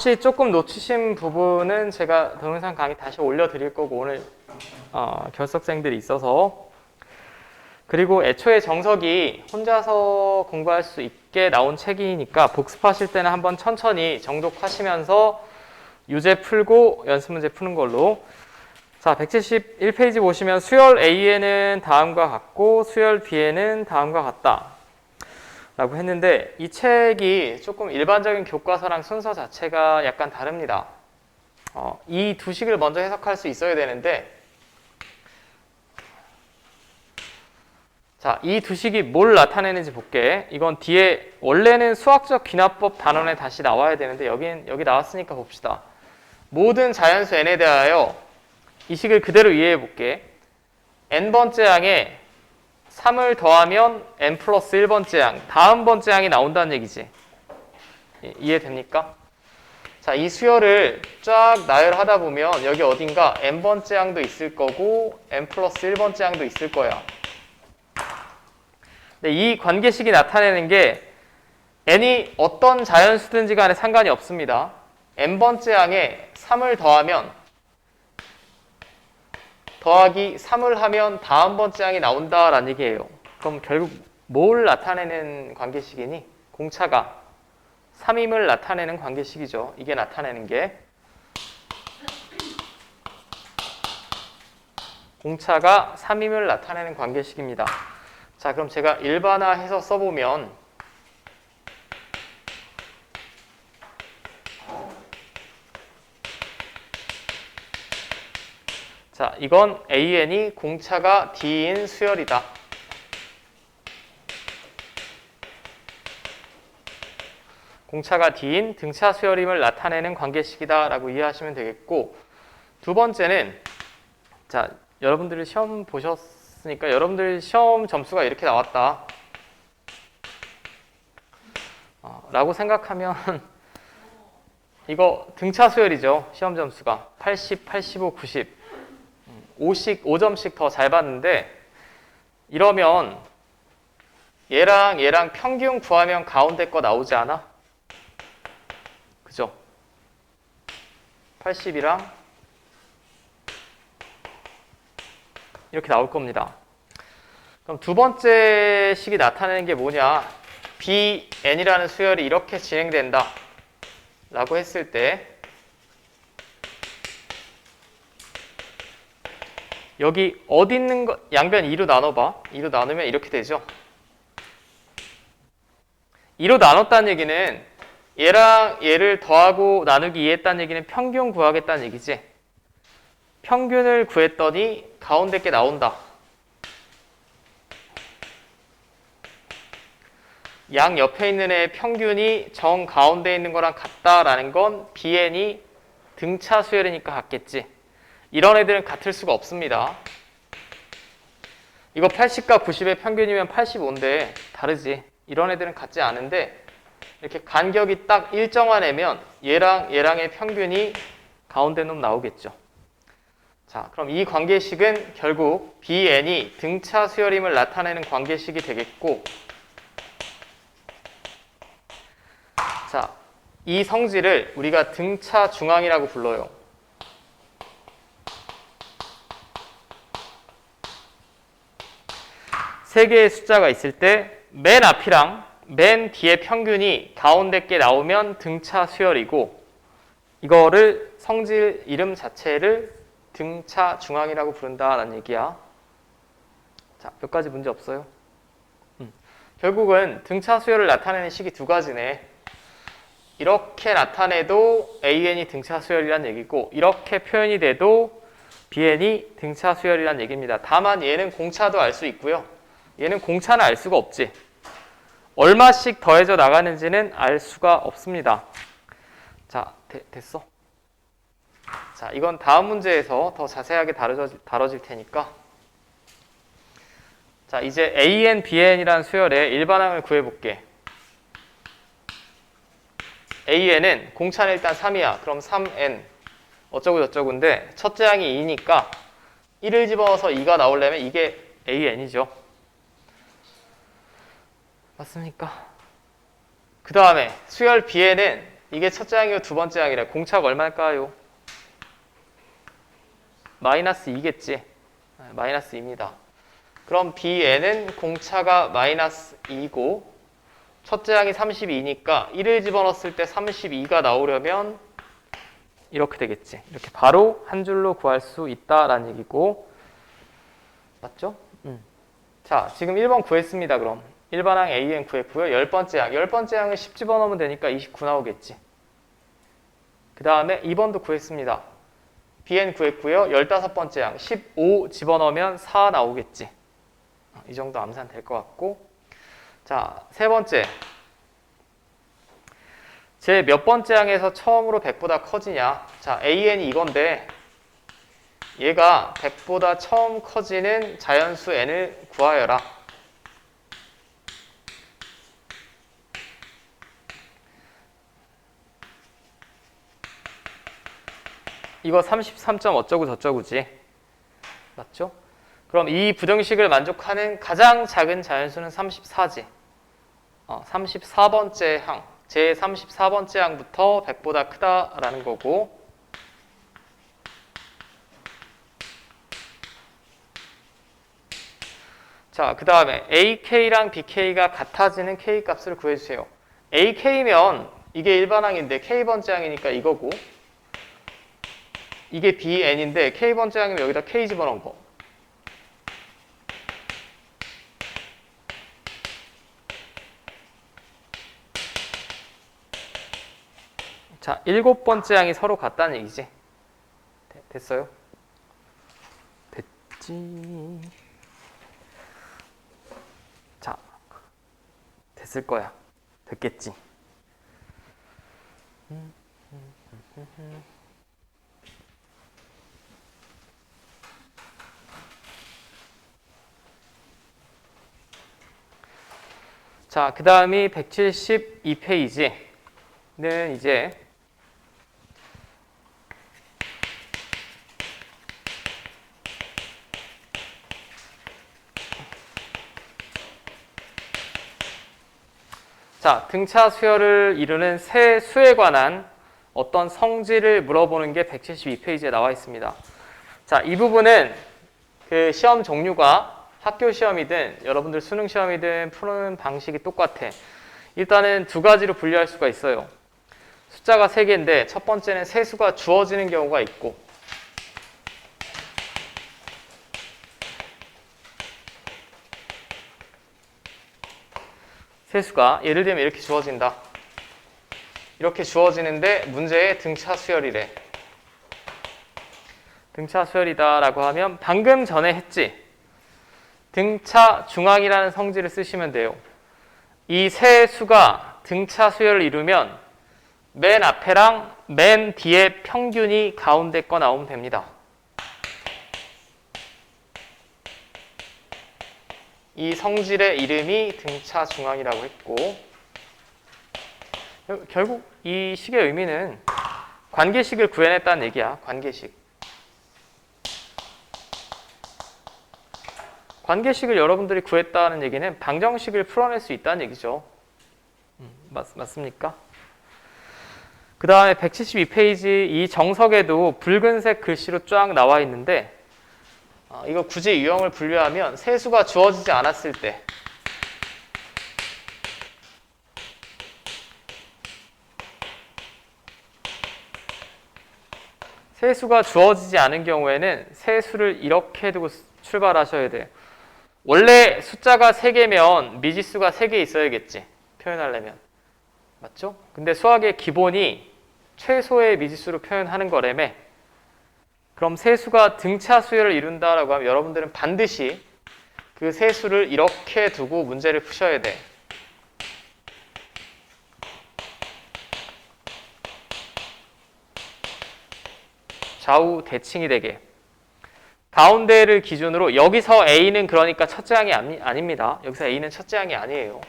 혹시 조금 놓치신 부분은 제가 동영상 강의 다시 올려드릴 거고 오늘 결석생들이 있어서 그리고 애초에 정석이 혼자서 공부할 수 있게 나온 책이니까 복습하실 때는 한번 천천히 정독하시면서 유제 풀고 연습 문제 푸는 걸로. 자, 171페이지 보시면 수열 A에는 다음과 같고 수열 B에는 다음과 같다 라고 했는데 이 책이 조금 일반적인 교과서랑 순서 자체가 약간 다릅니다. 이 두 식을 먼저 해석할 수 있어야 되는데 자, 이 두 식이 뭘 나타내는지 볼게. 이건 뒤에 원래는 수학적 귀납법 단원에 다시 나와야 되는데 여기 나왔으니까 봅시다. 모든 자연수 n에 대하여 이 식을 그대로 이해해 볼게. n번째 항에 3을 더하면 n 플러스 1번째 항, 다음 번째 항이 나온다는 얘기지. 이해됩니까? 자, 이 수열을 쫙 나열하다 보면 여기 어딘가 n번째 항도 있을 거고 n 플러스 1번째 항도 있을 거야. 근데 이 관계식이 나타내는 게 n이 어떤 자연수든지 간에 상관이 없습니다. n번째 항에 3을 더하면 더하기 3을 하면 다음 번째 항이 나온다라는 얘기예요. 그럼 결국 뭘 나타내는 관계식이니? 공차가 3임을 나타내는 관계식이죠. 이게 나타내는 게 공차가 3임을 나타내는 관계식입니다. 자, 그럼 제가 일반화해서 써보면 자, 이건 AN이 공차가 D인 수열이다. 공차가 D인 등차 수열임을 나타내는 관계식이다 라고 이해하시면 되겠고, 두 번째는 자, 여러분들이 시험 보셨으니까 여러분들 시험 점수가 이렇게 나왔다 라고 생각하면 이거 등차 수열이죠. 시험 점수가 80, 85, 90 5점씩 더 잘 받는데 이러면 얘랑 평균 구하면 가운데 거 나오지 않아? 그죠? 80이랑 이렇게 나올 겁니다. 그럼 두 번째 식이 나타내는 게 뭐냐? BN이라는 수열이 이렇게 진행된다 라고 했을 때 여기 어디 있는 거 양변 2로 나눠봐. 2로 나누면 이렇게 되죠. 2로 나눴다는 얘기는 얘랑 얘를 더하고 나누기 2 했다는 얘기는 평균 구하겠다는 얘기지. 평균을 구했더니 가운데 게 나온다. 양 옆에 있는 애의 평균이 정 가운데 있는 거랑 같다라는 건 BN이 등차 수열이니까 같겠지. 이런 애들은 같을 수가 없습니다. 이거 80과 90의 평균이면 85인데 다르지. 이런 애들은 같지 않은데 이렇게 간격이 딱 일정한 애면 얘랑의 평균이 가운데 놈 나오겠죠. 자, 그럼 이 관계식은 결국 BN이 등차 수열임을 나타내는 관계식이 되겠고, 자, 이 성질을 우리가 등차 중앙이라고 불러요. 세 개의 숫자가 있을 때 맨 앞이랑 맨 뒤에 평균이 가운데 게 나오면 등차 수열이고, 이거를 성질 이름 자체를 등차 중앙이라고 부른다라는 얘기야. 자, 몇 가지 문제 없어요? 결국은 등차 수열을 나타내는 식이 두 가지네. 이렇게 나타내도 AN이 등차 수열이란 얘기고, 이렇게 표현이 돼도 BN이 등차 수열이란 얘기입니다. 다만 얘는 공차도 알 수 있고요. 얘는 공차는 알 수가 없지. 얼마씩 더해져 나가는지는 알 수가 없습니다. 자, 됐어. 자, 이건 다음 문제에서 더 자세하게 다뤄질 테니까. 자, 이제 AN, BN이라는 수열의 일반항을 구해볼게. AN은 공차는 일단 3이야. 그럼 3N 어쩌고 저쩌고인데 첫째 항이 2니까 1을 집어넣어서 2가 나오려면 이게 AN이죠. 맞습니까? 그 다음에 수열 B에는 이게 첫째 항이고 두 번째 항이래. 공차가 얼마일까요? 마이너스 2겠지. 마이너스 2입니다. 그럼 BN은 공차가 마이너스 2고 첫째 항이 32니까 1을 집어넣었을 때 32가 나오려면 이렇게 되겠지. 이렇게 바로 한 줄로 구할 수 있다라는 얘기고, 맞죠? 자, 지금 1번 구했습니다. 그럼 1번 항 AN 구했고요. 10번째 항. 10번째 항은 10 집어넣으면 되니까 29 나오겠지. 그 다음에 2번도 구했습니다. BN 구했고요. 15번째 항. 15 집어넣으면 4 나오겠지. 이 정도 암산 될 것 같고. 자, 세 번째. 제 몇 번째 항에서 처음으로 100보다 커지냐? 자, AN이 이건데 얘가 100보다 처음 커지는 자연수 n을 구하여라. 이거 33점 어쩌고 저쩌고지. 맞죠? 그럼 이 부등식을 만족하는 가장 작은 자연수는 34지. 34번째 항. 제 34번째 항부터 100보다 크다라는 거고, 자, 그 다음에 AK랑 BK가 같아지는 K 값을 구해주세요. AK면 이게 일반항인데 K번째 항이니까 이거고, 이게 BN인데 K번째 항이면 여기다 K 집어넣은 거. 자, 7번째 항이 서로 같다는 얘기지. 됐어요? 됐지. 자, 됐을 거야. 됐겠지. 자, 그 다음이 172페이지는 이제 자, 등차 수열을 이루는 세 수에 관한 어떤 성질을 물어보는 게 172페이지에 나와 있습니다. 자, 이 부분은 그 시험 종류가 학교 시험이든 여러분들 수능 시험이든 푸는 방식이 똑같아. 일단은 두 가지로 분류할 수가 있어요. 숫자가 3개인데 첫 번째는 세수가 주어지는 경우가 있고, 세수가 예를 들면 이렇게 주어진다. 이렇게 주어지는데 문제의 등차 수열이래. 등차 수열이다 라고 하면 방금 전에 했지. 등차 중앙이라는 성질을 쓰시면 돼요. 이 세 수가 등차 수열을 이루면 맨 앞에랑 맨 뒤에 평균이 가운데 거 나오면 됩니다. 이 성질의 이름이 등차 중앙이라고 했고, 결국 이 식의 의미는 관계식을 구해냈다는 얘기야. 관계식. 관계식을 여러분들이 구했다는 얘기는 방정식을 풀어낼 수 있다는 얘기죠. 맞습니까? 그 다음에 172페이지 이 정석에도 붉은색 글씨로 쫙 나와 있는데, 이거 굳이 유형을 분류하면 세수가 주어지지 않았을 때, 세수가 주어지지 않은 경우에는 세수를 이렇게 두고 출발하셔야 돼요. 원래 숫자가 3개면 미지수가 3개 있어야겠지. 표현하려면. 맞죠? 근데 수학의 기본이 최소의 미지수로 표현하는 거라며. 그럼 세수가 등차 수열을 이룬다라고 하면 여러분들은 반드시 그 세수를 이렇게 두고 문제를 푸셔야 돼. 좌우 대칭이 되게. 가운데를 기준으로 여기서 A는 그러니까 첫째 항이 아닙니다. 여기서 A는 첫째 항이 아니에요.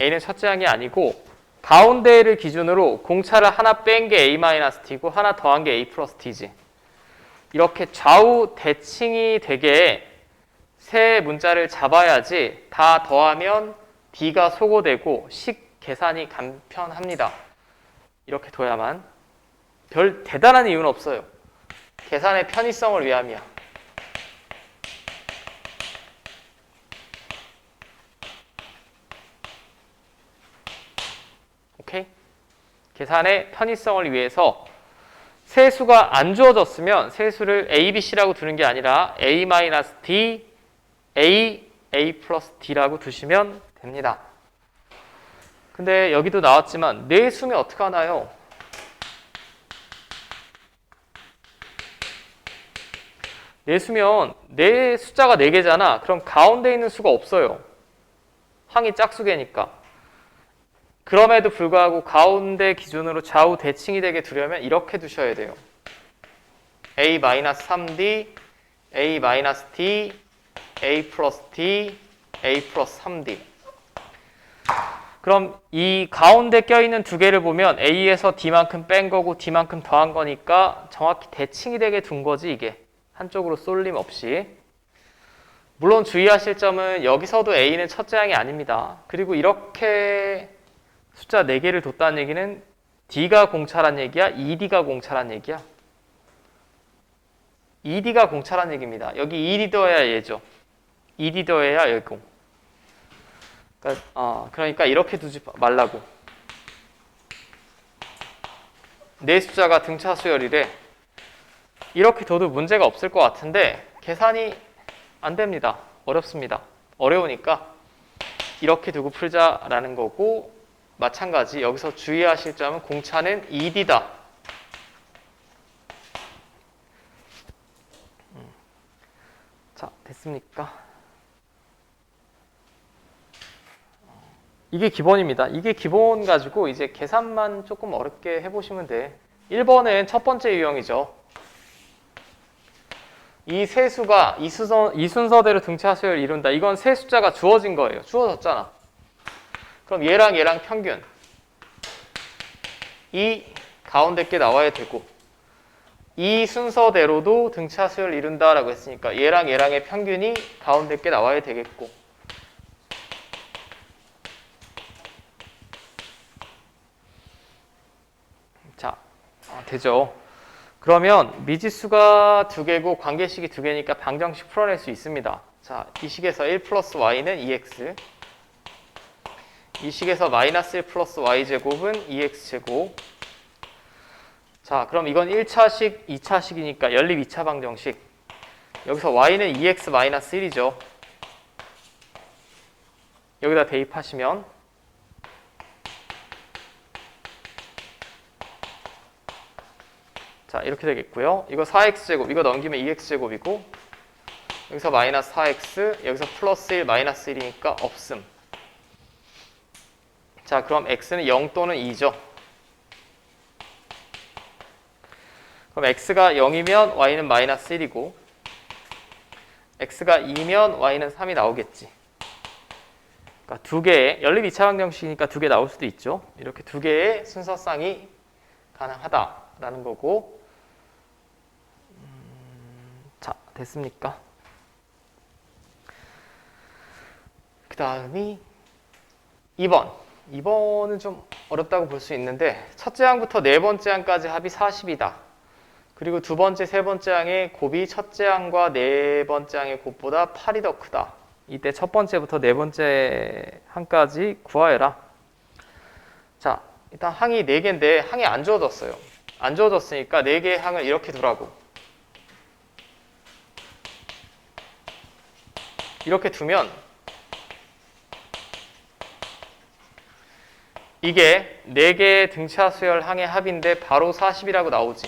A는 첫째 항이 아니고 가운데를 기준으로 공차를 하나 뺀 게 A-T고 하나 더한 게 A 플러스 T지. 이렇게 좌우 대칭이 되게 세 문자를 잡아야지 다 더하면 D가 소거되고 식 계산이 간편합니다. 이렇게 둬야만. 별 대단한 이유는 없어요. 계산의 편의성을 위함이야. 오케이? 계산의 편의성을 위해서 세수가 안 주어졌으면 세수를 A, B, C라고 두는 게 아니라 A-D, A 플러스 D라고 두시면 됩니다. 근데 여기도 나왔지만 내수면 어떻게 하나요? 내수면 내 숫자가 4개잖아. 그럼 가운데 있는 수가 없어요. 항이 짝수개니까. 그럼에도 불구하고 가운데 기준으로 좌우 대칭이 되게 두려면 이렇게 두셔야 돼요. A-3D, A-D, A 플러스 D, A 플러스 3D. 그럼 이 가운데 껴있는 두 개를 보면 A에서 D만큼 뺀 거고 D만큼 더한 거니까 정확히 대칭이 되게 둔 거지 이게. 한쪽으로 쏠림 없이. 물론 주의하실 점은 여기서도 A는 첫째 항이 아닙니다. 그리고 이렇게 숫자 4개를 뒀다는 얘기는 D가 공차란 얘기야? ED가 공차란 얘기야? ED가 공차란 얘기입니다. 여기 ED 더해야 얘죠. ED 더해야 얘고. 그러니까 이렇게 두지 말라고. 내 숫자가 등차 수열이래. 이렇게 둬도 문제가 없을 것 같은데 계산이 안 됩니다. 어렵습니다. 어려우니까 이렇게 두고 풀자라는 거고, 마찬가지 여기서 주의하실 점은 공차는 ED다. 자, 됐습니까? 이게 기본입니다. 이게 기본 가지고 이제 계산만 조금 어렵게 해보시면 돼. 1번은 첫 번째 유형이죠. 이 세수가 이 순서대로 등차 수열을 이룬다. 이건 세 숫자가 주어진 거예요. 주어졌잖아. 그럼 얘랑 얘랑 평균. 이 가운데 게 나와야 되고, 이 순서대로도 등차 수열을 이룬다라고 했으니까 얘랑 얘랑의 평균이 가운데 게 나와야 되겠고, 자, 되죠. 그러면 미지수가 2개고 관계식이 2개니까 방정식 풀어낼 수 있습니다. 자, 이 식에서 1 플러스 y는 2x, 이 식에서 마이너스 1 플러스 y제곱은 2x제곱. 자, 그럼 이건 1차식, 2차식이니까 연립 2차 방정식. 여기서 y는 2x 마이너스 1이죠. 여기다 대입하시면 자, 이렇게 되겠고요. 이거 4x제곱, 이거 넘기면 2x제곱이고, 여기서 마이너스 4x, 여기서 플러스 1, 마이너스 1이니까 없음. 자, 그럼 x는 0 또는 2죠. 그럼 x가 0이면 y는 마이너스 1이고, x가 2면 y는 3이 나오겠지. 그러니까 2개의, 연립 2차 방정식이니까 2개 나올 수도 있죠. 이렇게 2개의 순서쌍이 가능하다라는 거고. 자, 됐습니까? 그 다음이 2번. 2번은 좀 어렵다고 볼 수 있는데, 첫째 항부터 네 번째 항까지 합이 40이다. 그리고 두 번째, 세 번째 항의 곱이 첫째 항과 네 번째 항의 곱보다 8이 더 크다. 이때 첫 번째부터 네 번째 항까지 구하여라. 자, 일단 항이 4개인데 항이 안 주어졌어요. 안 주어졌으니까 4개의 항을 이렇게 두라고. 이렇게 두면 이게 4개의 등차 수열 항의 합인데 바로 40이라고 나오지.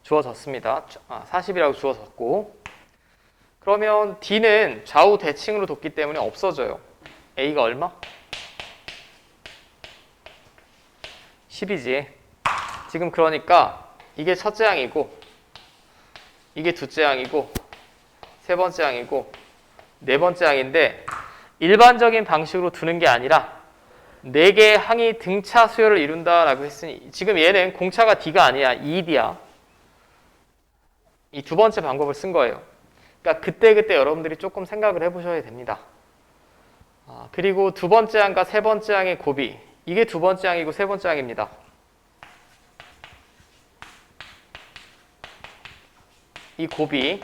주어졌습니다. 40이라고 주어졌고, 그러면 D는 좌우 대칭으로 뒀기 때문에 없어져요. A가 얼마? 10이지. 지금 그러니까 이게 첫째 항이고, 이게 둘째 항이고, 세 번째 항이고, 네 번째 항인데 일반적인 방식으로 두는 게 아니라 4개의 항이 등차 수열을 이룬다라고 했으니 지금 얘는 공차가 D가 아니야. ED야. 이 두 번째 방법을 쓴 거예요. 그러니까 그때그때 여러분들이 조금 생각을 해보셔야 됩니다. 그리고 두 번째 항과 세 번째 항의 곱이, 이게 두 번째 항이고 세 번째 항입니다. 이 곱이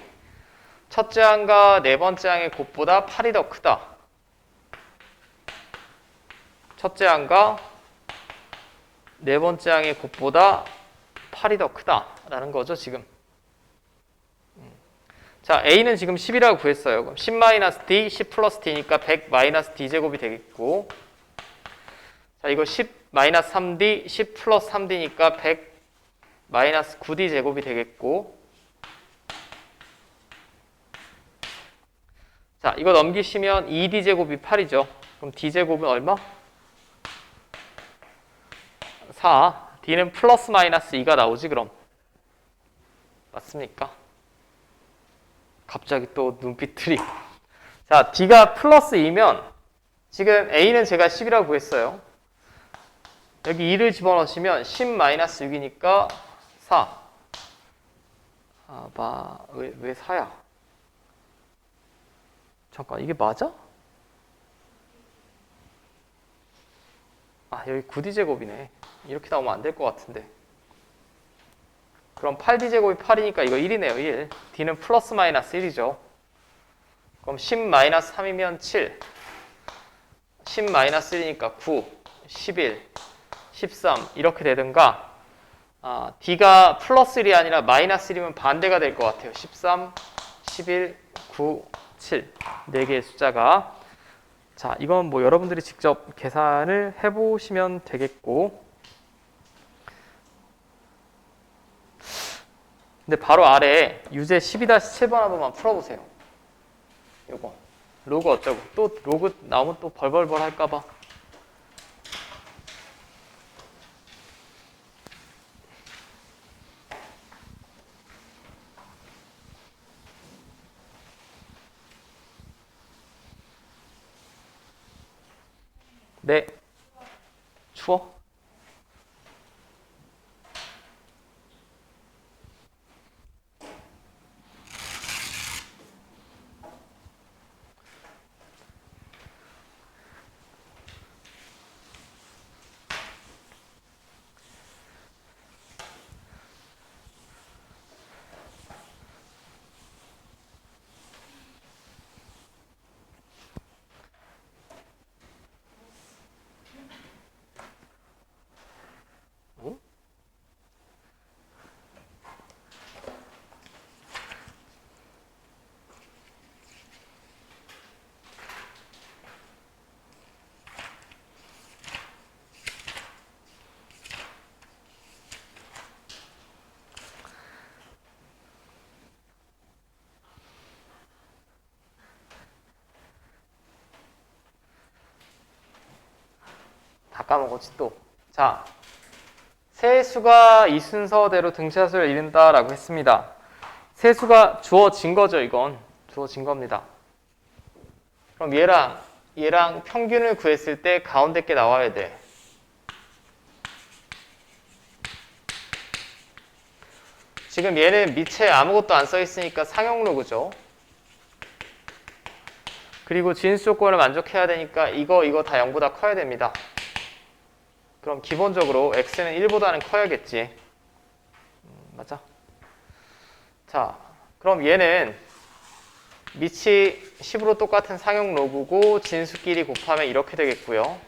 첫째 항과 네 번째 항의 곱보다 8이 더 크다. 첫째 항과 네 번째 항의 곱보다 8이 더 크다라는 거죠, 지금. 자, A는 지금 10이라고 구했어요. 그럼 10-D, 10 플러스 D니까 100-D 제곱이 되겠고, 자, 이거 10-3D, 10 플러스 3D니까 100-9D 제곱이 되겠고, 자, 이거 넘기시면 2D 제곱이 8이죠. 그럼 D 제곱은 얼마? 4. D는 플러스 마이너스 2가 나오지, 그럼. 맞습니까? 갑자기 또 눈빛들이. 자, D가 플러스 2면 지금 A는 제가 10이라고 구했어요. 여기 2를 집어넣으시면 10-6이니까 4. 왜 4야? 잠깐, 이게 맞아? 여기 9D 제곱이네. 이렇게 나오면 안 될 것 같은데. 그럼 8D 제곱이 8이니까 이거 1이네요, 1. D는 플러스 마이너스 1이죠. 그럼 10-3이면 7. 10-1이니까 9, 11, 13 이렇게 되든가, D가 플러스 1이 아니라 마이너스 1이면 반대가 될 것 같아요. 13, 11, 9, 7 4개의 숫자가. 자, 이건 뭐 여러분들이 직접 계산을 해보시면 되겠고, 근데 바로 아래에 유제 12-7번 한 번만 풀어보세요. 요거 로그 어쩌고, 또 로그 나오면 또 벌벌벌 할까봐. 네. 추워? 다 까먹었지 또. 자, 세수가 이 순서대로 등차수를 이룬다라고 했습니다. 세수가 주어진 거죠, 이건. 주어진 겁니다. 그럼 얘랑 평균을 구했을 때 가운데 게 나와야 돼. 지금 얘는 밑에 아무것도 안 써 있으니까 상용 로그죠. 그리고 진수 조건을 만족해야 되니까 이거 다 0보다 커야 됩니다. 그럼 기본적으로 x는 1보다는 커야겠지. 맞아? 자, 그럼 얘는 밑이 10으로 똑같은 상용 로그고 진수끼리 곱하면 이렇게 되겠고요.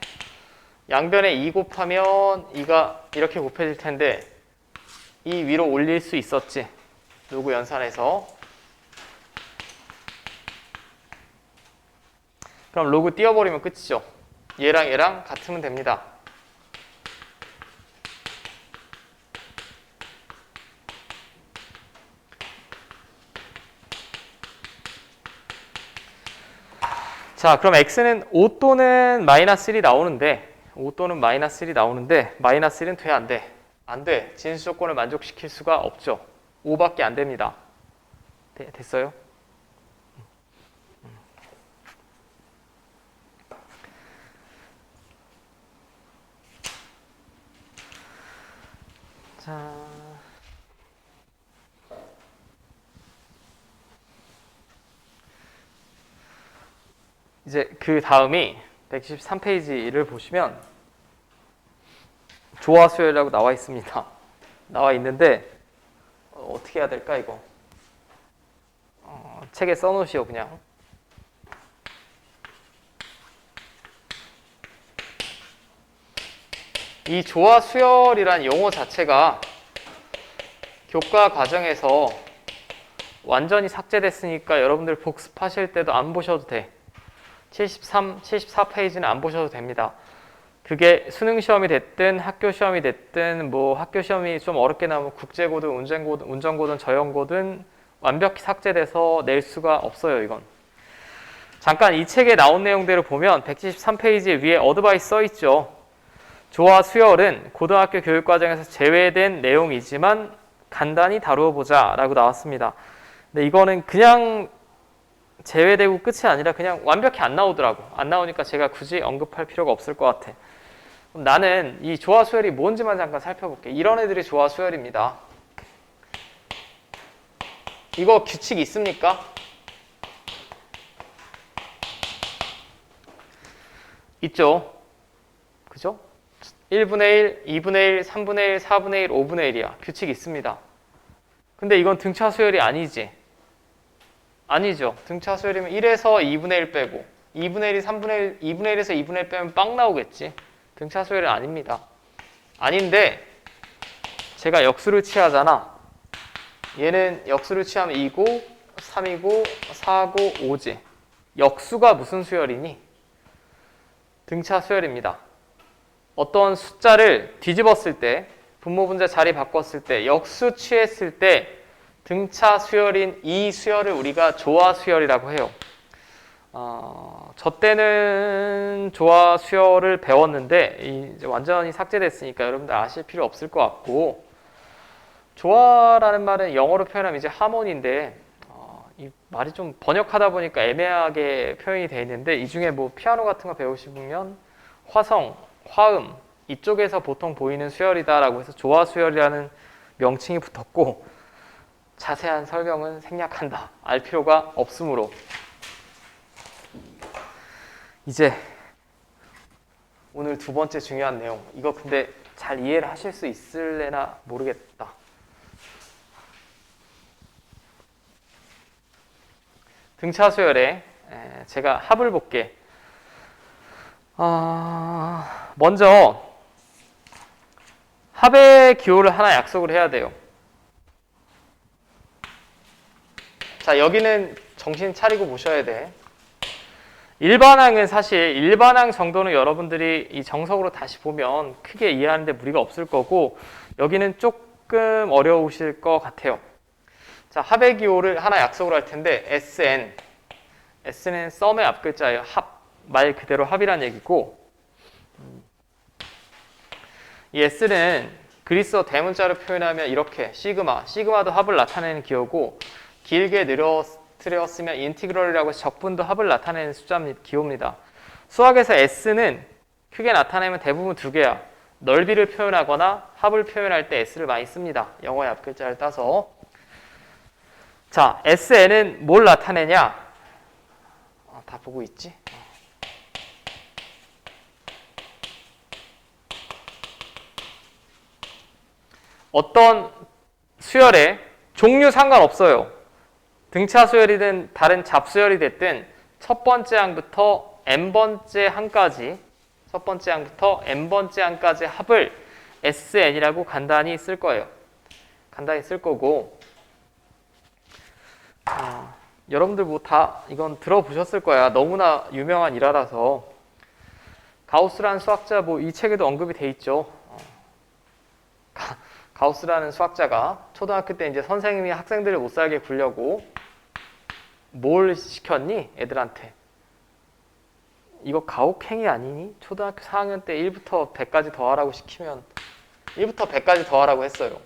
양변에 2 곱하면 2가 이렇게 곱해질 텐데 이 위로 올릴 수 있었지. 로그 연산해서. 그럼 로그 띄워버리면 끝이죠. 얘랑 얘랑 같으면 됩니다. 자, 그럼 x는 5 또는 마이너스 1이 나오는데, 5 또는 마이너스 1이 나오는데 마이너스 1은 돼, 안 돼? 안 돼. 진수 조건을 만족시킬 수가 없죠. 5밖에 안 됩니다. 됐어요? 자, 이제 그 다음이 123페이지를 보시면 조화 수열이라고 나와 있습니다. 나와 있는데 어떻게 해야 될까 이거? 책에 써놓으시오 그냥. 이 조화 수열이란 용어 자체가 교과 과정에서 완전히 삭제됐으니까 여러분들 복습하실 때도 안 보셔도 돼. 73, 74페이지는 안 보셔도 됩니다. 그게 수능 시험이 됐든 학교 시험이 됐든 뭐 학교 시험이 좀 어렵게 나오면 국제고든 운전고든 저영고든 완벽히 삭제돼서 낼 수가 없어요, 이건. 잠깐 이 책에 나온 내용대로 보면 173페이지 위에 어드바이스 써 있죠. 조화 수열은 고등학교 교육과정에서 제외된 내용이지만 간단히 다루어 보자 라고 나왔습니다. 근데 이거는 그냥 제외되고 끝이 아니라 그냥 완벽히 안 나오더라고. 안 나오니까 제가 굳이 언급할 필요가 없을 것 같아. 그럼 나는 이 조화 수열이 뭔지만 잠깐 살펴볼게. 이런 애들이 조화 수열입니다. 이거 규칙 있습니까? 있죠. 그죠? 1분의 1, 2분의 1, 3분의 1, 4분의 1, 5분의 1이야. 규칙 있습니다. 근데 이건 등차 수열이 아니지. 아니죠. 등차 수열이면 1에서 2분의 1 빼고 2분의 1이 3분의 1, 2분의 1에서 2분의 1 빼면 빵 나오겠지. 등차 수열이 아닙니다. 아닌데 제가 역수를 취하잖아. 얘는 역수를 취하면 2고 3이고 4고 5지. 역수가 무슨 수열이니? 등차 수열입니다. 어떤 숫자를 뒤집었을 때 분모 분자 자리 바꿨을 때 역수 취했을 때 등차 수열인 이 수열을 우리가 조화 수열이라고 해요. 저 때는 조화 수열을 배웠는데 이제 완전히 삭제됐으니까 여러분들 아실 필요 없을 것 같고, 조화라는 말은 영어로 표현하면 이제 하모니인데 이 말이 좀 번역하다 보니까 애매하게 표현이 되어 있는데, 이 중에 뭐 피아노 같은 거 배우시면 화성, 화음 이쪽에서 보통 보이는 수열이다라고 해서 조화 수열이라는 명칭이 붙었고, 자세한 설명은 생략한다. 알 필요가 없으므로 이제 오늘 두 번째 중요한 내용, 이거 근데 잘 이해를 하실 수 있을래나 모르겠다. 등차 수열에 제가 합을 볼게. 먼저 합의 기호를 하나 약속을 해야 돼요. 자, 여기는 정신 차리고 보셔야 돼. 일반항은 사실 일반항 정도는 여러분들이 이 정석으로 다시 보면 크게 이해하는데 무리가 없을 거고, 여기는 조금 어려우실 것 같아요. 자, 합의 기호를 하나 약속을 할 텐데 SN. S는 썸의 앞글자예요. 합. 말 그대로 합이란 얘기고, 이 S는 그리스어 대문자로 표현하면 이렇게 시그마. 시그마도 합을 나타내는 기호고, 길게 늘어뜨렸으면 인티그럴이라고 해서 적분도 합을 나타내는 기호입니다. 수학에서 S는 크게 나타내면 대부분 두 개야. 넓이를 표현하거나 합을 표현할 때 S를 많이 씁니다. 영어의 앞글자를 따서. 자, SN은 뭘 나타내냐? 다 보고 있지? 어떤 수열의 종류 상관없어요. 등차 수열이든 다른 잡수열이 됐든 첫 번째 항부터 n번째 항까지, 첫 번째 항부터 n번째 항까지 합을 SN이라고 간단히 쓸 거예요. 간단히 쓸 거고, 여러분들 뭐 다 이건 들어보셨을 거야. 너무나 유명한 일화라서. 가우스라는 수학자, 뭐 이 책에도 언급이 돼 있죠. 가우스라는 수학자가 초등학교 때 이제 선생님이 학생들을 못 살게 굴려고 뭘 시켰니? 애들한테. 이거 가혹행위 아니니? 초등학교 4학년 때 1부터 100까지 더하라고 시키면 1부터 100까지 더하라고 했어요.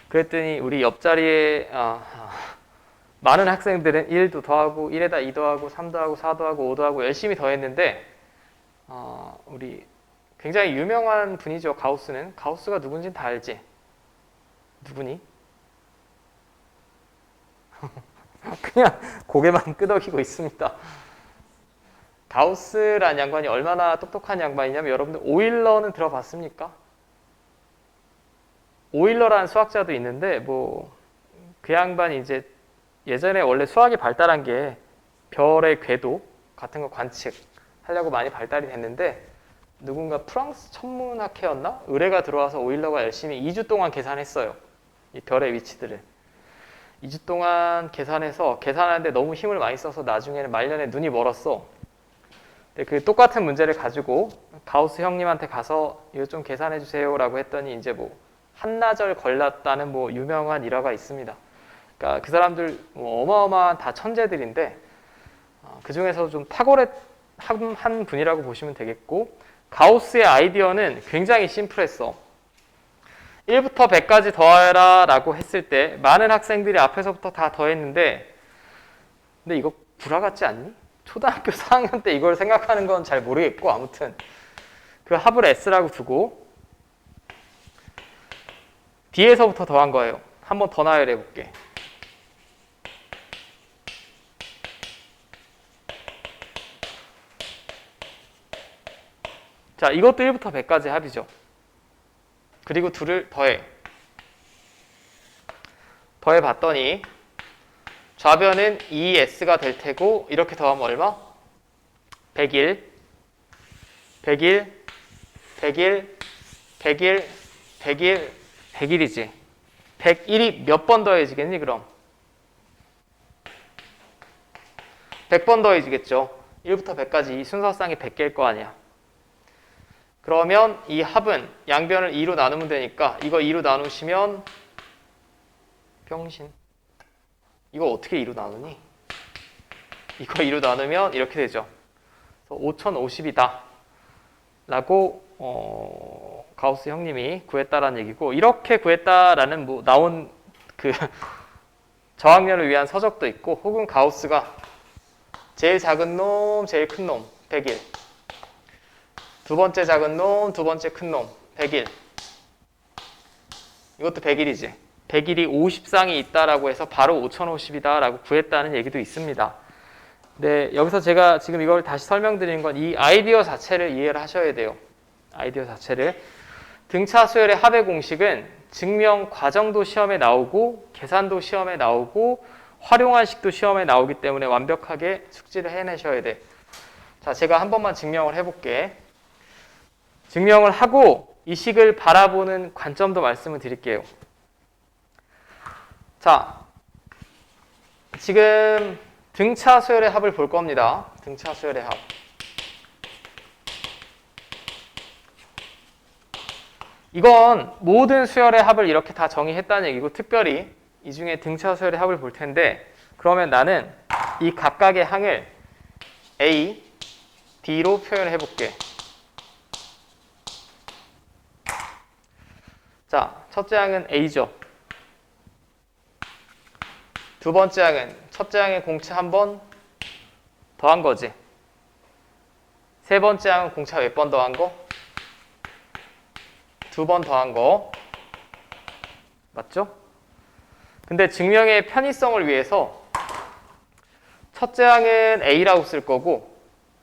그랬더니 우리 옆자리에 많은 학생들은 1도 더하고 1에다 2 더하고 3 더하고 4 더하고 5 더하고 열심히 더했는데, 우리 굉장히 유명한 분이죠. 가우스는. 가우스가 누군지는 다 알지? 누구니? 그냥 고개만 끄덕이고 있습니다. 가우스란 양반이 얼마나 똑똑한 양반이냐면 여러분들 오일러는 들어봤습니까? 오일러라는 수학자도 있는데 뭐 그 양반이 이제 예전에 원래 수학이 발달한 게 별의 궤도 같은 거 관측하려고 많이 발달이 됐는데 누군가 프랑스 천문학회였나? 의뢰가 들어와서 오일러가 열심히 2주 동안 계산했어요. 이 별의 위치들을. 2주 동안 계산하는데 너무 힘을 많이 써서 나중에는 말년에 눈이 멀었어. 근데 그 똑같은 문제를 가지고 가우스 형님한테 가서 이거 좀 계산해 주세요 라고 했더니 이제 뭐 한나절 걸렸다는 뭐 유명한 일화가 있습니다. 그러니까 그 사람들 뭐 어마어마한 다 천재들인데 그 중에서 좀 탁월한 분이라고 보시면 되겠고 가우스의 아이디어는 굉장히 심플했어. 1부터 100까지 더해라 라고 했을 때 많은 학생들이 앞에서부터 다 더했는데 근데 이거 구라 같지 않니? 초등학교 4학년 때 이걸 생각하는 건 잘 모르겠고 아무튼 그 합을 S라고 두고 D에서부터 더한 거예요. 한번 더 나열해 볼게. 자, 이것도 1부터 100까지 합이죠. 그리고 둘을 더해 봤더니 좌변은 2S가 될 테고 이렇게 더하면 얼마? 101, 101, 101, 101, 101, 101이지. 101이 몇 번 더해지겠니 그럼? 100번 더해지겠죠. 1부터 100까지 이 순서상이 100개일 거 아니야. 그러면 이 합은 양변을 2로 나누면 되니까 이거 2로 나누시면 병신. 이거 어떻게 2로 나누니? 이거 2로 나누면 이렇게 되죠. 5050이다 라고 가우스 형님이 구했다라는 얘기고 이렇게 구했다라는 뭐 나온 그 저학년을 위한 서적도 있고 혹은 가우스가 제일 작은 놈, 제일 큰 놈 101 두 번째 작은 놈, 두 번째 큰 놈 101 이것도 101이지 101이 50쌍이 있다라고 해서 바로 5050이다 라고 구했다는 얘기도 있습니다. 네, 여기서 제가 지금 이걸 다시 설명드리는 건 이 아이디어 자체를 이해를 하셔야 돼요. 아이디어 자체를. 등차 수열의 합의 공식은 증명 과정도 시험에 나오고 계산도 시험에 나오고 활용한 식도 시험에 나오기 때문에 완벽하게 숙지를 해내셔야 돼. 자, 제가 한 번만 증명을 해볼게. 증명을 하고 이 식을 바라보는 관점도 말씀을 드릴게요. 자, 지금 등차 수열의 합을 볼 겁니다. 등차 수열의 합. 이건 모든 수열의 합을 이렇게 다 정의했다는 얘기고 특별히 이 중에 등차 수열의 합을 볼 텐데 그러면 나는 이 각각의 항을 A, D로 표현해 볼게. 자, 첫째 항은 A죠. 두 번째 항은 첫째 항의 공차 한 번 더한 거지. 세 번째 항은 공차 몇 번 더한 거? 두 번 더한 거. 맞죠? 근데 증명의 편의성을 위해서 첫째 항은 A라고 쓸 거고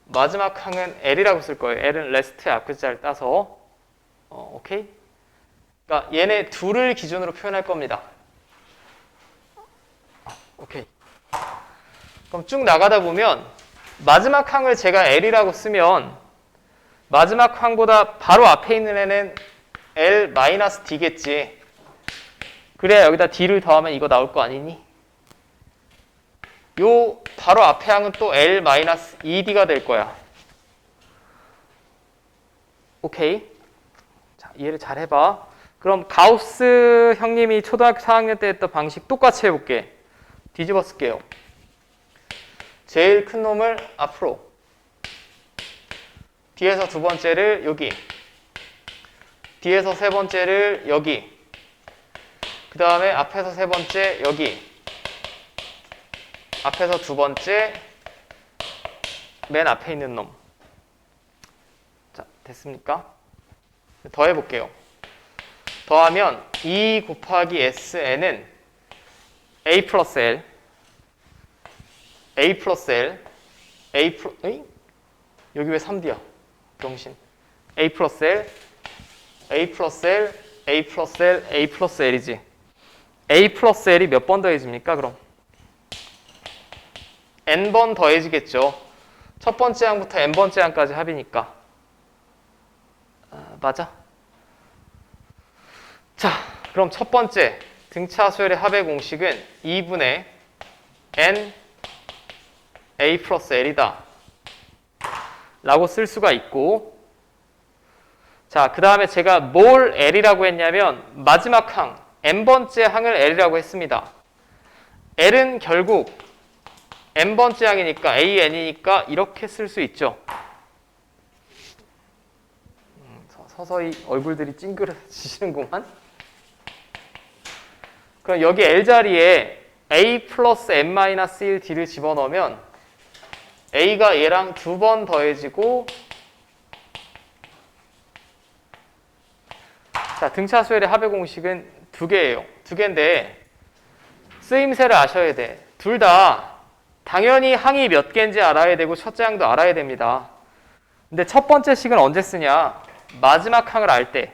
마지막 항은 L이라고 쓸 거예요. L은 레스트의 앞글자를 따서 오케이? 그러니까 얘네 둘을 기준으로 표현할 겁니다. 오케이. 그럼 쭉 나가다 보면 마지막 항을 제가 L이라고 쓰면 마지막 항보다 바로 앞에 있는 애는 L-D겠지. 그래야 여기다 D를 더하면 이거 나올 거 아니니? 요 바로 앞에 항은 또 L-ED가 될 거야. 오케이. 자, 이해를 잘 해봐. 그럼 가우스 형님이 초등학교 4학년 때 했던 방식 똑같이 해볼게. 뒤집어 쓸게요. 제일 큰 놈을 앞으로, 뒤에서 두 번째를 여기, 뒤에서 세 번째를 여기, 그 다음에 앞에서 세 번째 여기, 앞에서 두 번째 맨 앞에 있는 놈. 자, 됐습니까? 더 해볼게요. 더하면 2 곱하기 SN은 A 플러스 L, A 플러스 L, 에이? 여기 왜 3D야? 병신. A 플러스 L, A 플러스 L, A 플러스 L, A 플러스 L이지. A 플러스 L이 몇 번 더해집니까, 그럼? N번 더해지겠죠. 첫 번째 항부터 N번째 항까지 합이니까. 맞아? 자, 그럼 첫 번째 등차 수열의 합의 공식은 2분의 N A 플러스 L이다 라고 쓸 수가 있고, 자, 그 다음에 제가 뭘 L이라고 했냐면 마지막 항, N번째 항을 L이라고 했습니다. L은 결국 N번째 항이니까 AN이니까 이렇게 쓸 수 있죠. 서서히 얼굴들이 찡그러지시는구만. 그럼 여기 L 자리에 A 플러스 N-1D를 집어넣으면 A가 얘랑 2번 더해지고, 자, 등차 수열의 합의 공식은 2개예요. 2개인데 쓰임새를 아셔야 돼. 둘 다 당연히 항이 몇 개인지 알아야 되고 첫째 항도 알아야 됩니다. 근데 첫 번째 식은 언제 쓰냐? 마지막 항을 알 때.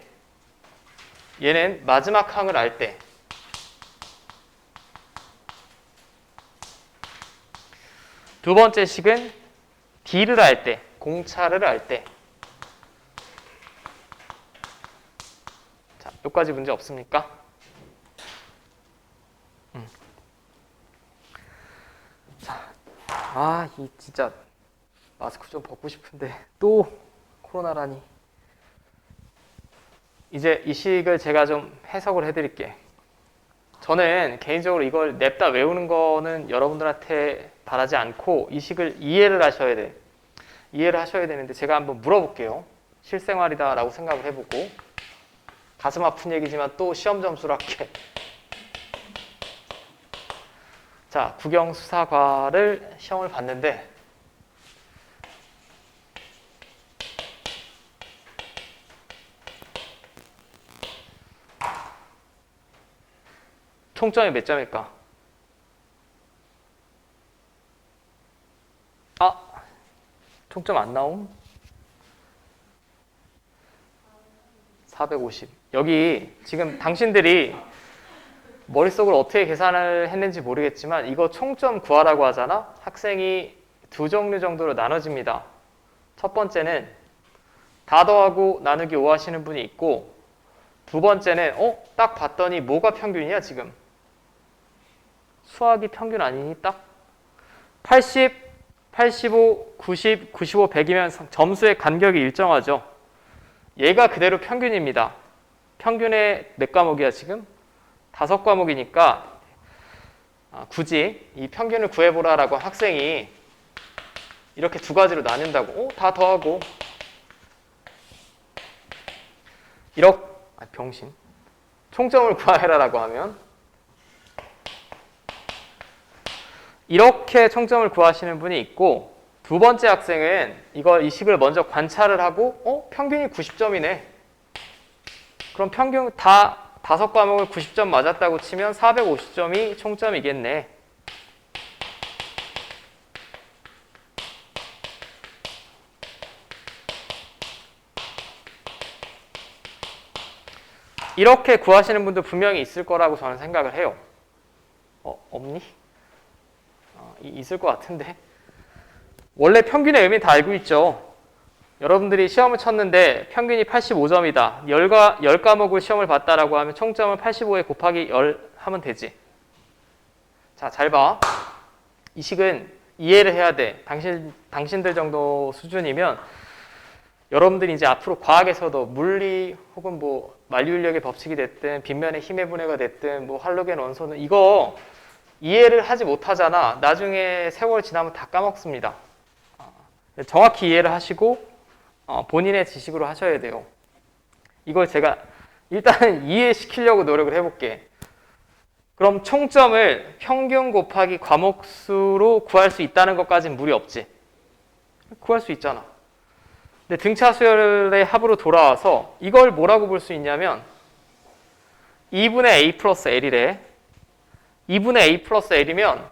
얘는 마지막 항을 알 때. 두 번째 식은 D를 알 때, 공차를 알 때. 자, 여기까지 문제 없습니까? 자, 이 진짜 마스크 좀 벗고 싶은데 또 코로나라니. 이제 이 식을 제가 좀 해석을 해드릴게. 저는 개인적으로 이걸 냅다 외우는 거는 여러분들한테 바라지 않고 이 식을 이해를 하셔야 돼. 이해를 하셔야 되는데 제가 한번 물어볼게요. 실생활이다 라고 생각을 해보고. 가슴 아픈 얘기지만 또 시험 점수로 할게. 자, 국영수사과를 시험을 봤는데 총점이 몇 점일까? 총점 안 나옴? 450. 여기 지금 당신들이 머릿속으로 어떻게 계산을 했는지 모르겠지만 이거 총점 구하라고 하잖아? 학생이 두 종류 정도로 나눠집니다. 첫 번째는 다 더하고 나누기 5 하시는 분이 있고, 두 번째는 딱 봤더니 뭐가 평균이야 지금? 수학이 평균 아니니 딱? 80, 85, 90, 95, 100이면 점수의 간격이 일정하죠. 얘가 그대로 평균입니다. 평균의 몇 과목이야 지금? 5과목이니까 굳이 이 평균을 구해보라라고 학생이 이렇게 두 가지로 나뉜다고. 다 더하고 병신. 총점을 구하해라라고 하면 이렇게 총점을 구하시는 분이 있고, 두 번째 학생은 이 식을 먼저 관찰을 하고 평균이 90점이네. 그럼 평균 다 5과목을 90점 맞았다고 치면 450점이 총점이겠네. 이렇게 구하시는 분도 분명히 있을 거라고 저는 생각을 해요. 없니? 있을 것 같은데. 원래 평균의 의미 다 알고 있죠. 여러분들이 시험을 쳤는데 평균이 85점이다. 10과목을 시험을 봤다라고 하면 총점을 85에 곱하기 10 하면 되지. 자, 잘 봐. 이 식은 이해를 해야 돼. 당신들 정도 수준이면 여러분들이 이제 앞으로 과학에서도 물리 혹은 뭐 만류인력의 법칙이 됐든 빗면의 힘의 분해가 됐든 뭐 할로겐 원소는 이거 이해를 하지 못하잖아. 나중에 세월 지나면 다 까먹습니다. 정확히 이해를 하시고 본인의 지식으로 하셔야 돼요. 이걸 제가 일단 이해시키려고 노력을 해볼게. 그럼 총점을 평균 곱하기 과목수로 구할 수 있다는 것까지는 무리 없지. 구할 수 있잖아. 근데 등차 수열의 합으로 돌아와서 이걸 뭐라고 볼 수 있냐면 2분의 A 플러스 L이래. 2분의 A 플러스 L이면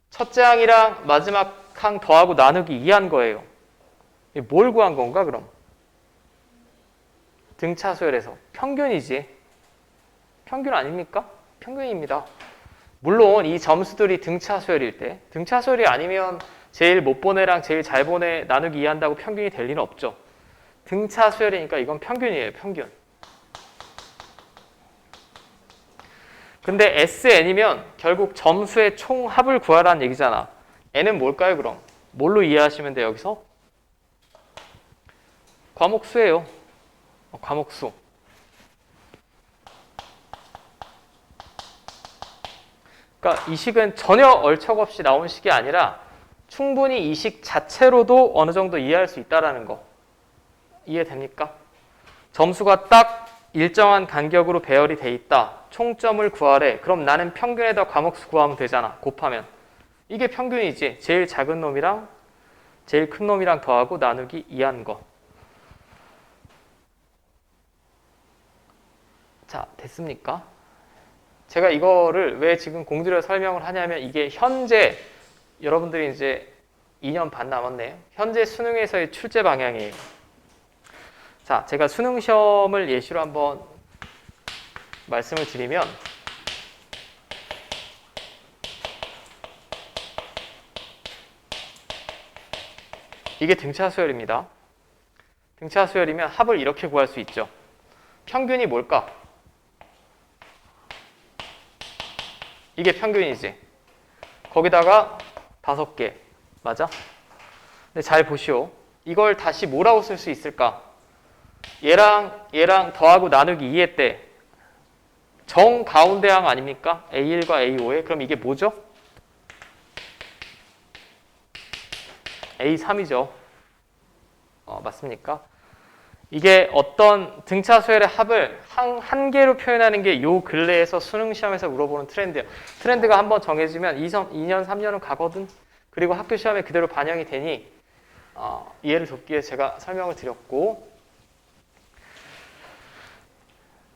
첫째 항이랑 마지막 항 더하고 나누기 2한 거예요. 뭘 구한 건가 그럼? 등차 수열에서 평균이지. 평균 아닙니까? 평균입니다. 물론 이 점수들이 등차 수열일 때, 등차 수열이 아니면 제일 못 보내랑 제일 잘 보내 나누기 2 한다고 평균이 될 리는 없죠. 등차 수열이니까 이건 평균이에요. 평균. 근데 SN이면 결국 점수의 총합을 구하라는 얘기잖아. N은 뭘까요 그럼? 뭘로 이해하시면 돼요 여기서? 과목수예요. 과목수. 그러니까 이 식은 전혀 얼척 없이 나온 식이 아니라 충분히 이 식 자체로도 어느 정도 이해할 수 있다는 거. 이해됩니까? 점수가 딱 일정한 간격으로 배열이 돼 있다. 총점을 구하래. 그럼 나는 평균에다 과목수 구하면 되잖아. 곱하면. 이게 평균이지. 제일 작은 놈이랑 제일 큰 놈이랑 더하고 나누기 2한 거. 자, 됐습니까? 제가 이거를 왜 지금 공들여 설명을 하냐면 이게 현재 여러분들이 이제 2년 반 남았네요. 현재 수능에서의 출제 방향이에요. 자, 제가 수능 시험을 예시로 한번 말씀을 드리면 이게 등차 수열입니다. 등차 수열이면 합을 이렇게 구할 수 있죠. 평균이 뭘까? 이게 평균이지. 거기다가 5개. 맞아? 근데 잘 보시오. 이걸 다시 뭐라고 쓸 수 있을까? 얘랑 더하고 나누기 2의 때 정 가운데 항 아닙니까? A1과 A5에. 그럼 이게 뭐죠? A3이죠. 맞습니까? 이게 어떤 등차 수열의 합을 한 개로 표현하는 게 요 근래에서 수능 시험에서 물어보는 트렌드예요. 트렌드가 한번 정해지면 2년, 3년은 가거든. 그리고 학교 시험에 그대로 반영이 되니 이해를 돕기 위해 제가 설명을 드렸고,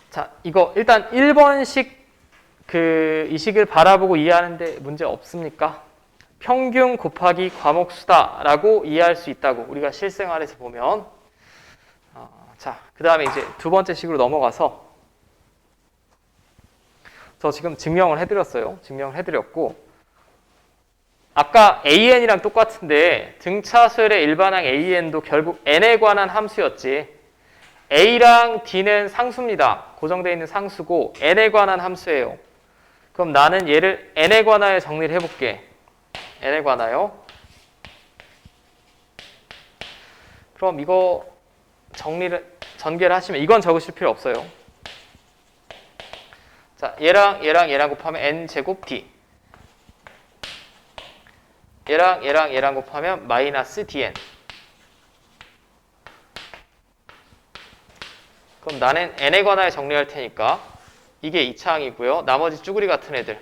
자, 이거 일단 1번식 이 식을 바라보고 이해하는데 문제 없습니까? 평균 곱하기 과목수다라고 이해할 수 있다고 우리가 실생활에서 보면. 자, 그 다음에 이제 두 번째 식으로 넘어가서 저 지금 증명을 해드렸어요. 증명을 해드렸고 아까 AN이랑 똑같은데 등차 수열의 일반항 AN도 결국 N에 관한 함수였지. A랑 D는 상수입니다. 고정되어 있는 상수고 N에 관한 함수예요. 그럼 나는 얘를 N에 관하여 정리를 해볼게. N에 관하여. 그럼 이거 전개를 하시면 이건 적으실 필요 없어요. 자, 얘랑 곱하면 N제곱 D. 얘랑 곱하면 마이너스 DN. 그럼 나는 N에 관하여 정리할 테니까 이게 2차항이고요. 나머지 쭈구리 같은 애들.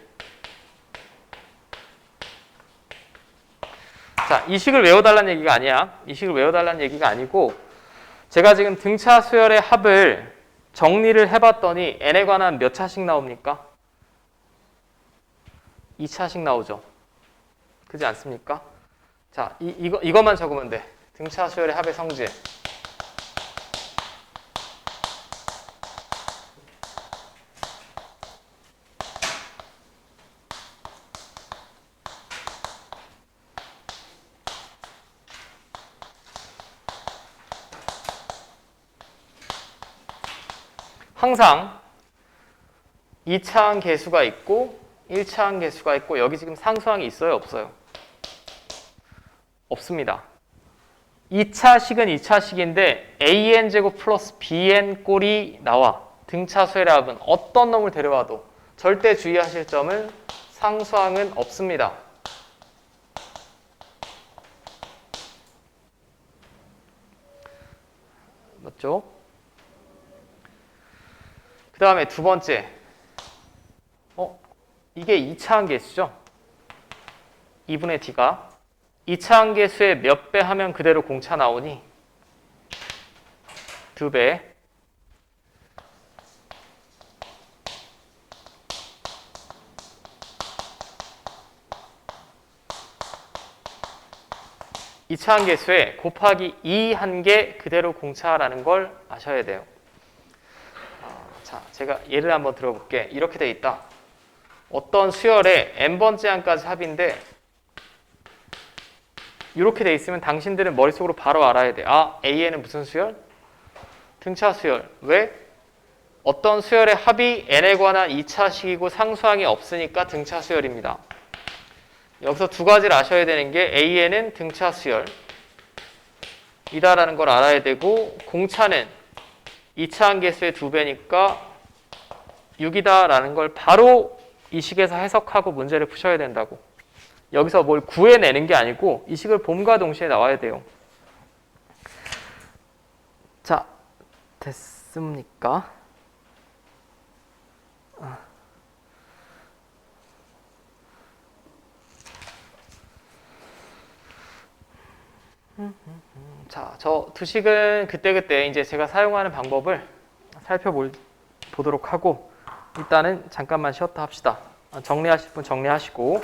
자, 이 식을 외워달라는 얘기가 아니야. 이 식을 외워달라는 얘기가 아니고 제가 지금 등차 수열의 합을 정리를 해봤더니 N에 관한 몇 차씩 나옵니까? 2차씩 나오죠. 그렇지 않습니까? 자, 이것만 적으면 돼. 등차 수열의 합의 성질. 항상 2차항 계수가 있고 1차항 계수가 있고 여기 지금 상수항이 있어요? 없어요? 없습니다. 2차식은 2차식인데 AN제곱 플러스 BN 꼴이 나와. 등차 수열의 합은 어떤 놈을 데려와도 절대 주의하실 점은 상수항은 없습니다. 맞죠? 그 다음에 두 번째. 이게 2차항 계수죠? 2분의 D가 2차항 계수의 몇 배 하면 그대로 공차 나오니? 2배. 2차 함계수에 곱하기 2 한 개 그대로 공차라는 걸 아셔야 돼요. 자, 제가 예를 한번 들어볼게. 이렇게 돼 있다. 어떤 수열의 n번째 항까지 합인데 이렇게 돼 있으면 당신들은 머릿속으로 바로 알아야 돼. 아, A에는 무슨 수열? 등차 수열. 왜? 어떤 수열의 합이 n에 관한 2차식이고 상수항이 없으니까 등차 수열입니다. 여기서 두 가지를 아셔야 되는 게 A에는 등차 수열이다라는 걸 알아야 되고 공차는 2차 함계수의 2배니까 6이다라는 걸 바로 이 식에서 해석하고 문제를 푸셔야 된다고. 여기서 뭘 구해내는 게 아니고 이 식을 봄과 동시에 나와야 돼요. 자, 됐습니까? 자, 저 두 식은 그때그때 이제 제가 사용하는 방법을 살펴보도록 하고 일단은 잠깐만 쉬었다 합시다. 정리하실 분 정리하시고